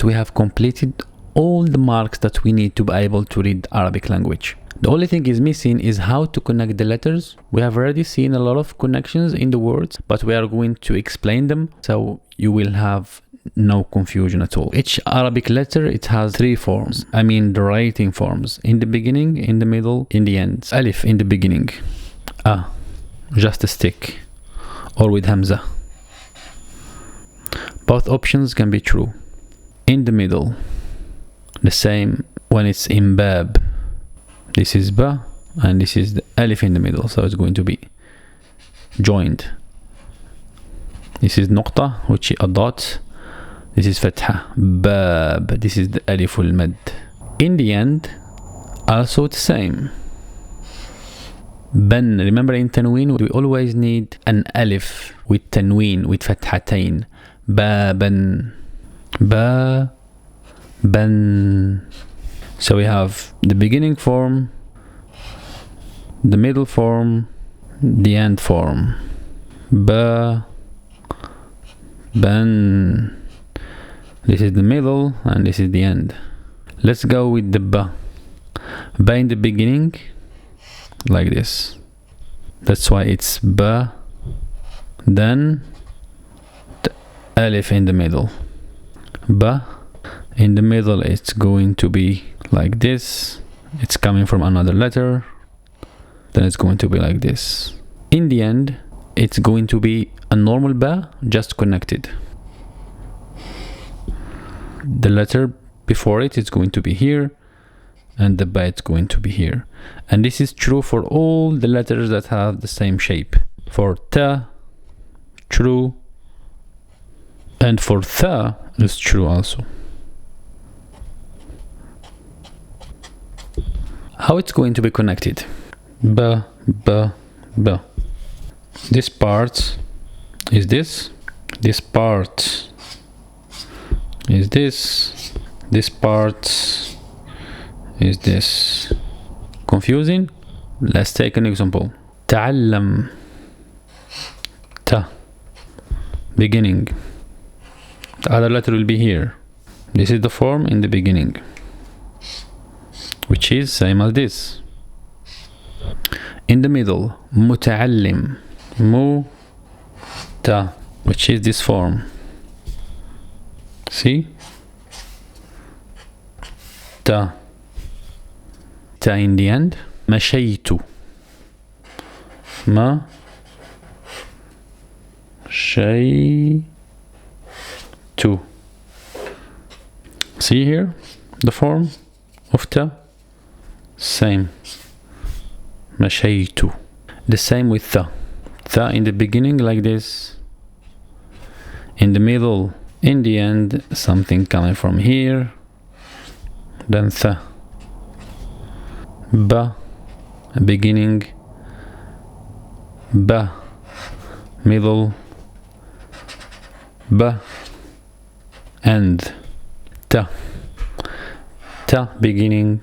We have completed all the marks that we need to be able to read Arabic language. The only thing is missing is how to connect the letters. We have already seen a lot of connections in the words, but we are going to explain them so you will have no confusion at all. Each Arabic letter, it has three forms. I mean the writing forms. In the beginning, in the middle, in the end. Alif in the beginning. Just a stick. Or with Hamza. Both options can be true. In the middle. The same when it's in Bab. This is Ba and this is the Alif in the middle. So it's going to be joined. This is Nuqta, which is a dot. This is Fatha, Bab. This is the Alif al-Mad. In the end, also the same. Ban. Remember in Tanween, we always need an Alif with Tanween, with Fathatain. Baban. Ba. Ban. So we have the beginning form, the middle form, the end form. Ba. Ban. This is the middle and this is the end. Let's go with the Ba. Ba in the beginning, like this. That's why it's Ba. Then the Alif in the middle. Ba. In the middle, it's going to be like this. It's coming from another letter. Then it's going to be like this. In the end, it's going to be a normal Ba, just connected. The letter before it is going to be here and the Ba is going to be here. And this is true for all the letters that have the same shape. For Ta, true. And for Tha, it's true also. How it's going to be connected? Ba, Ba, Ba. This part is this. This part is this part is this. Confusing? Let's take an example. تعلم. Ta. Beginning. The other letter will be here. This is the form in the beginning, which is same as this. In the middle, متعلم. Mu. Ta. Which is this form. See? Ta. Ta in the end. مشيت. ما. شيت. See here? The form of Ta. Same. مشيت. The same with Tha. Tha in the beginning like this. In the middle. In the end, something coming from here. Then Tha. Ba. Beginning. Ba. Middle. Ba. End. Ta. Ta. Beginning.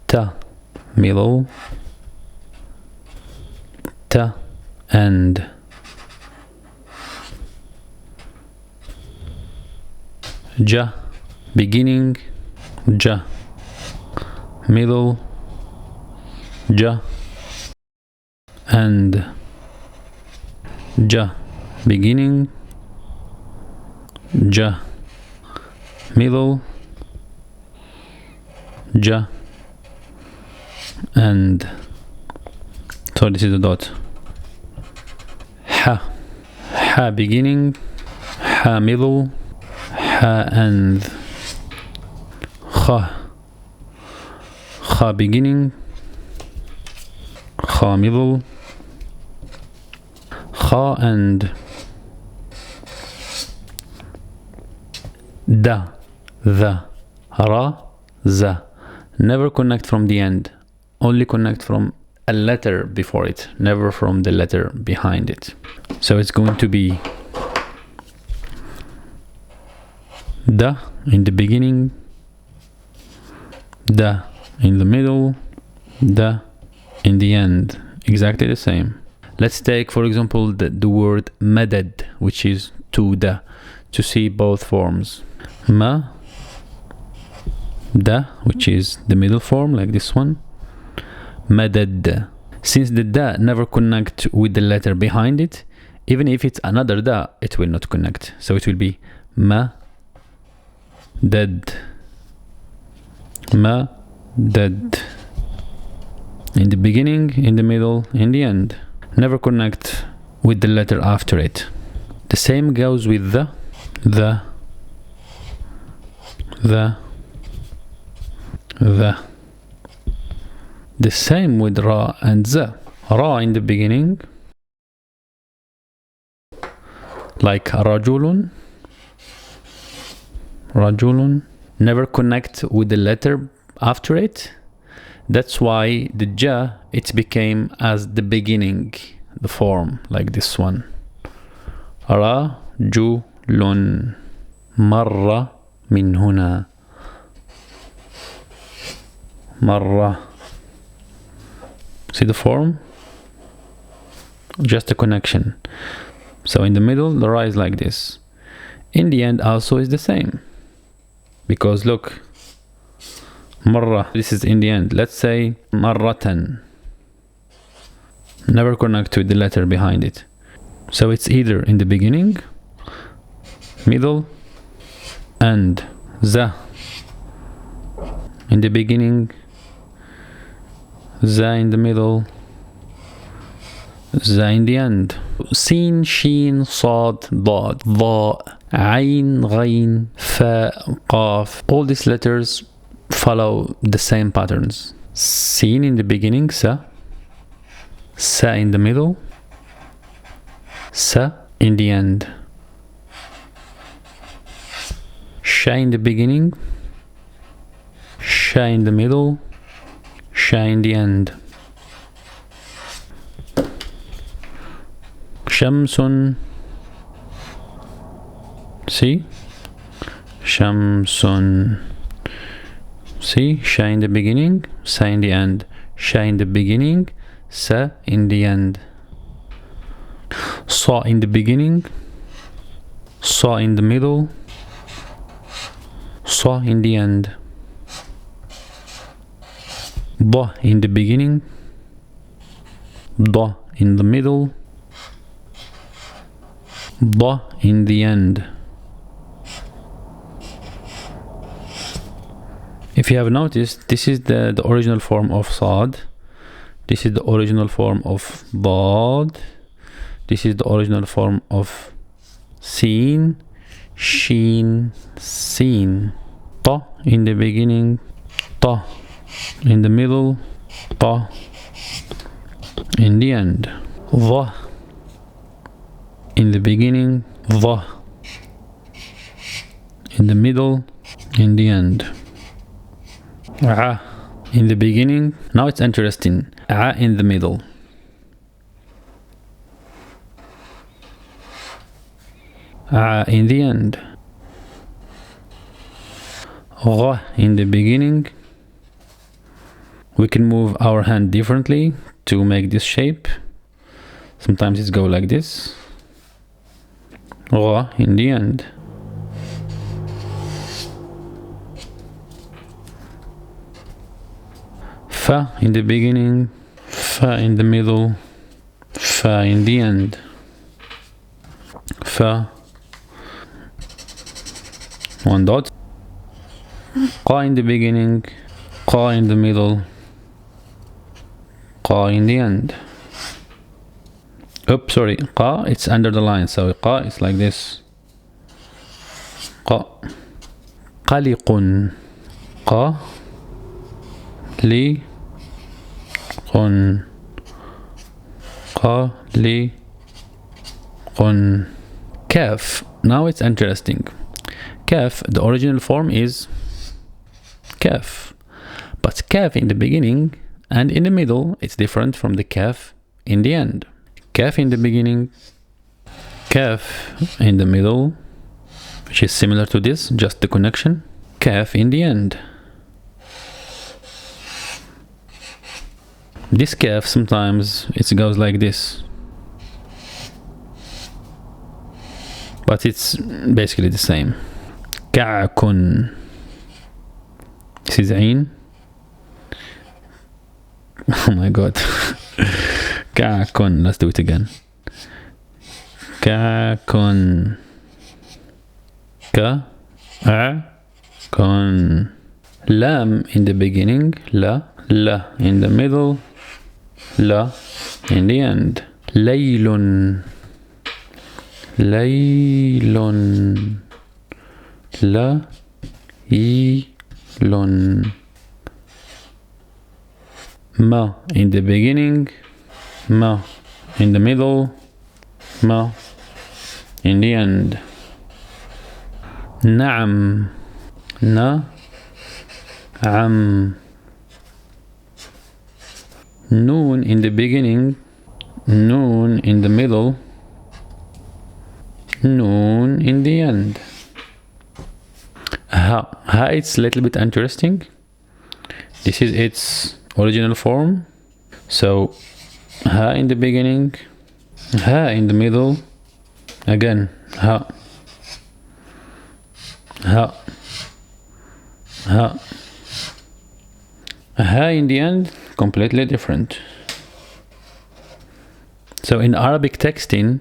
Ta. Middle. Ta. End. Ja. Beginning. Ja. Middle. Ja. End. Ja. Beginning. Ja. Middle. Ja. End. So this is the dot. Ha. Ha beginning. Ha middle. Ha end. Kha. Kha beginning. Kha middle. Kha end. Da. The. Ra. Za. Never connect from the end. Only connect from a letter before it. Never from the letter behind it. So it's going to be Da in the beginning, Da in the middle, Da in the end. Exactly the same. Let's take, for example, the word madad, which is to da. to see both forms. Ma, da, which is the middle form, like this one. Madad. Since the da never connect with the letter behind it, even if it's another da, it will not connect. So it will be ma, dad, ma, dad. In the beginning, in the middle, in the end. Never connect with the letter after it. The same goes with the, the. The same with ra and za. Ra in the beginning, like rajulun, rajulun, never connect with the letter after it. That's why the ja, it became as the beginning, the form, like this one. Rajulun, marra min huna, marra. See the form? Just a connection. So in the middle, the ra is like this. In the end also is the same. Because look, marra, this is in the end. Let's say marratan. Never connect with the letter behind it. So it's either in the beginning, middle, and za. In the beginning, za in the middle, za in the end. Sin, shin, sad, dad, dha, ayn, ghayn, fa, qaf. All these letters follow the same patterns. Sin in the beginning, sa in the middle, sa in the end. Sha in the beginning, sha in the middle, sha in the end. Shamsun, see? Shamsun. See? Sha in the beginning, sa in the end. Sha in the beginning, sa in the end. Sa in the beginning, sa in the middle, sa in the end. Da in the beginning, da in the middle, da in the end. If you have noticed, this is the original form of sad. This is the original form of dad. This is the original form of sin, shin, sin. Ta in the beginning, ta in the middle, ta in the end. Dha in the beginning, dha in the middle, in the end. A in the beginning. Now it's interesting. A in the middle. A in the end. Gha in the beginning. We can move our hand differently to make this shape. Sometimes it's go like this. Gha in the end. Fa in the beginning, fa in the middle, fa in the end. Fa, one dot. Qa in the beginning, qa in the middle, qa in the end. Oops, sorry, qa, it's under the line, so qa is like this. Qa, qaliqun, qa, li, qun, qa, li, qun. Kaf, now it's interesting. Kaf, the original form is kaf, but kaf in the beginning and in the middle, it's different from the kaf in the end. Kaf in the beginning, kaf in the middle, which is similar to this, just the connection, kaf in the end. This kaf sometimes it goes like this. but it's basically the same. كعك. This is عين. Oh my god. كعك. Let's do it again. كعك. كعك. Lam in the beginning, la in the middle, la in the end. ليل. ليل. ليل. Ma in the beginning, ma in the middle, ma in the end. نعم. نعم. Noon in the beginning, noon in the middle, noon in the end. Ha it's a little bit interesting. This is its original form. So ha in the beginning, ha in the middle, again ha, ha, ha. Ha in the end, completely different. So in Arabic texting,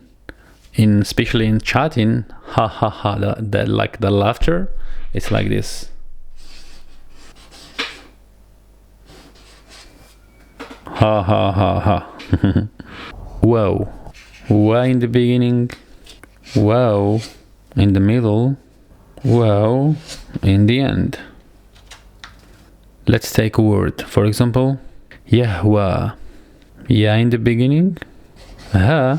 especially in chatting, ha ha ha, like the laughter, it's like this. Ha ha ha ha. Wow. Wow in the beginning, wow in the middle, wow in the end. Let's take a word. For example, Yahwa. Ya in the beginning, ha,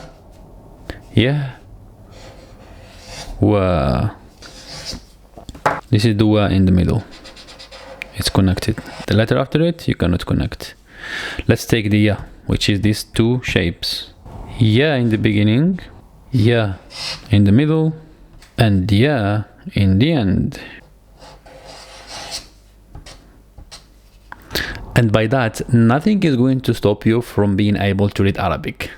Yahwa. This is the wa in the middle. It's connected. The letter after it, you cannot connect. Let's take the ya, which is these two shapes. Ya in the beginning, ya in the middle, and ya in the end. And by that, nothing is going to stop you from being able to read Arabic.